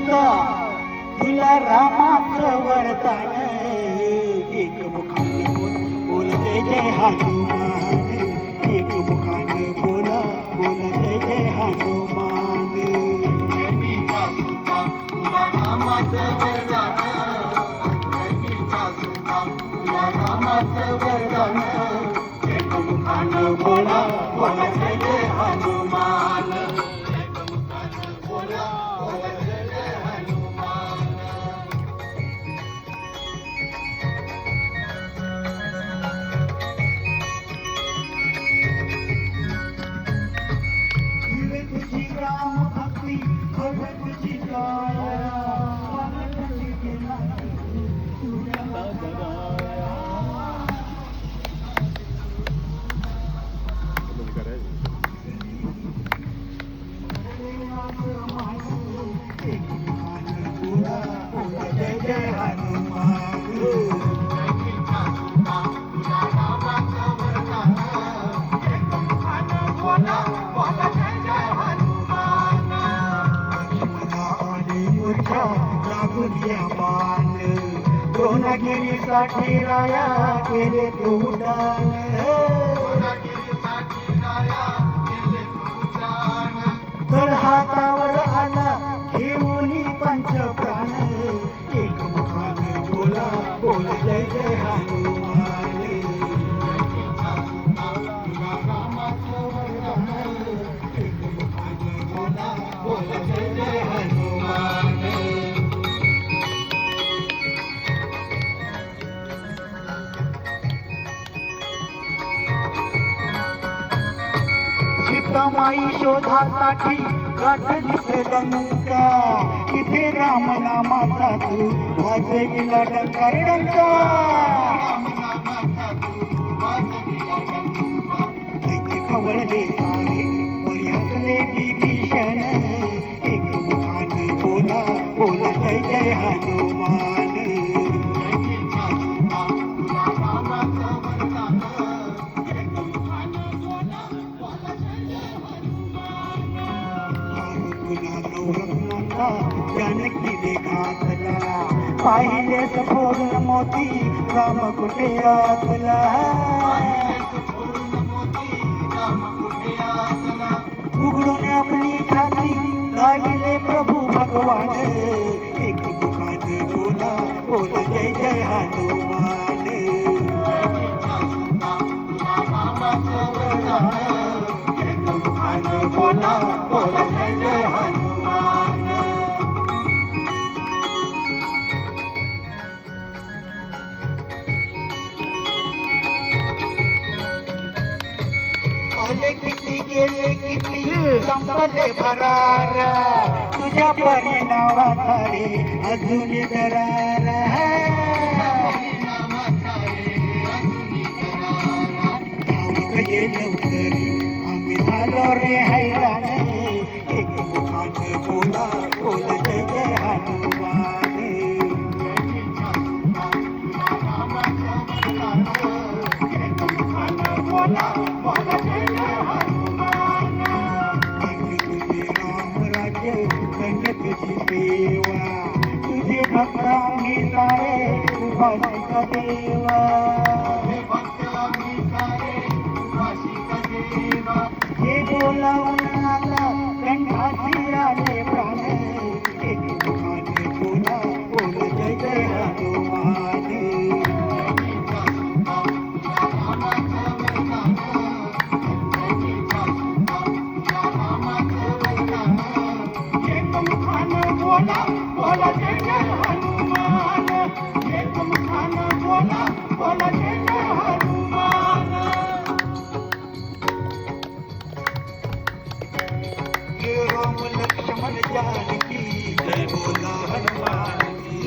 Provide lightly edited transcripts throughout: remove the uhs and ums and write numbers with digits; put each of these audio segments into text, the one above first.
सुद्धा तुला रामाचं वरदान एक मुखाने बोल जय जय हनुमान एक मुखाने बोला बोल जय जय हनुमान जयमीचा सुद्धा तुला रामाचं वरदान जयमीचा सुद्धा तुला रामाचं वरदान एक मुखानं बोला बोला जय जय हनुमान एक मुखानं बोला बोला जय जय हनुमान दिवे तुझी राम भक्ती भव्य तुझी काया मन तुझी गेला तुझ्या जगाया जय जय हनुमान जयमीचा सुद्धा तुला रामाचं वरदान एक मुखानं बोला बोला जय जय हनुमान लक्ष्मणा आणि मूर्छा लागून या बाण द्रोणगिरीसाठी राया केले तू उड्डाण सोनागिरीसाठी राया केले तुझ्यान तर हातावर आला घेऊन पंच प्राण एक मुखाने बोला बोल जय जय हनुमान जयमीचा सुद्धा तुला रामाचं वरदान एक मुखाने बोला बोला जय जय हनुमान सीतामाई शोधासाठी गाठली श्रीलंका इथे राम नामाचा तू वाजविला डंका रे डंका दैत्य खवळले सारे पर्यटले विभीषण एक मुखाने बोला बोला जय जय हनुमान जयमीचा सुद्धा तुला रामाचं वरदान एक मुखानं बोला बोला जय जय हनुमान जानकीने घातला पाहिलेच फोडून मोती राम कुठे आतला उघडून आपली छाती लागले प्रभू भगवान एक मुखाने बोला बोला जय जय हनुमान बोला बोला जय जय हनुमान आले किती गेले किती संपले भरार तुझ्या परिणामाचा रे अजून दरार ये लवकरी आम्ही झालो रे हैराण एक मुखाने बोला बोला जय जय हनुमान बोला बोला जय जय हनुमान तुझे राम राज्य धन्य तुझी सेवा तुझे भक्त आम्ही सारे उभाशिक देवा हे बोलावून आला कंठाची आले प्राण एक मुखाने बोला बोला जय जय हनुमान बोला बोला जय जय हनुमान एक मुखानं बोला बोला जय जय हनुमान हे राम लक्ष्मण जानकी जय बोला हनुमान की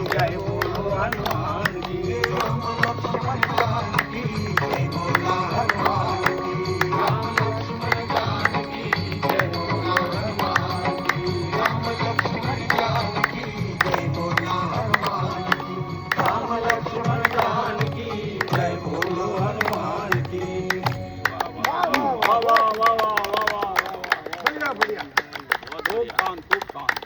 जय बोलो हनुमान की हे राम लक्ष्मण जानकी जय बोला हनुमान की राम लक्ष्मण जानकी जय बोलो हनुमान की राम लक्ष्मण जानकी जय बोला हनुमान की राम लक्ष्मण जानकी जय बोलो हनुमान की वाह वाह वाह वाह वाह वाह वाह बढ़िया बढ़िया खूप छान खूप छान